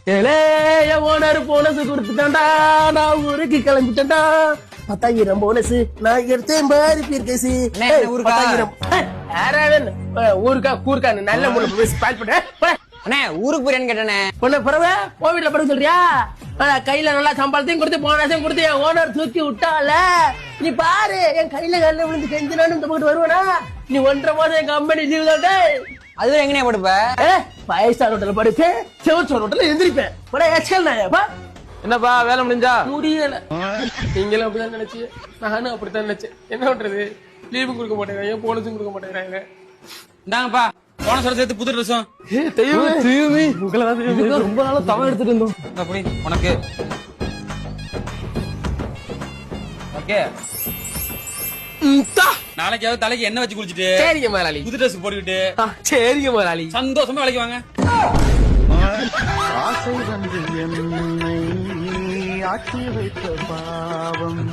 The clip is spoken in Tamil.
ஓனர் போனஸ் கொடுத்துட்டான்டா, நான் ஊருக்கு கிளம்பிட்டேன்டா. 10,000 போனஸ் நான் எடுத்தேன் பாரு பீர்கேசி. 10,000 ஊருக்கா கூர்க்கான்னு நல்ல முறை பால் பண்ண. அண்ணே ஊருக்கு போறேன்னு கேட்டானே. பொண்ணு பிறவை கோவிட்ல படுக்க சொல்றியா? கையில நல்லா சம்பளத்தையும் கொடுத்து போனஸையும் கொடுத்து என் ஓனர் தூக்கி விட்டால. நீ பாரு என் கையில கல்ல விழுந்து கெஞ்சினான்னு இந்த போட்டு வருவானா? நீ 1.5 மாதம் என் கம்பெனி லீவ் தான்டே. அதுவே எங்கனே படுப்ப? 5 ஸ்டார் ஹோட்டல்ல படுப்பேன், செவச்சோர் ஹோட்டல்ல எந்திரிப்பேன். என்னப்பா வேலை முடிஞ்சா? முடியல. நீங்களும் அப்படிதான் நினைச்சு, நானும் அப்படித்தான் நினைச்சேன். என்ன பண்றது? லீவும் கொடுக்க மாட்டேங்கிறாங்க, போனஸும் கொடுக்க மாட்டேங்கிறாங்க. இந்தாங்கப்பா போன சொல்ல சேர்த்து புது ட்ரெஸ்ஸும். ரொம்ப நாளா தவம் எடுத்துட்டு இருந்தோம். அப்படி உனக்கு ஓகே. நாளைக்காவது தலைக்கு என்ன வச்சு குளிச்சுட்டு சரிங்க முதலாளி, புது ட்ரெஸ் போட்டுக்கிட்டு சரிங்க முதலாளி, சந்தோஷமா வேலைக்கு வாங்க. ஆசை வந்து என்னை ஆட்சி வைத்த பாவம்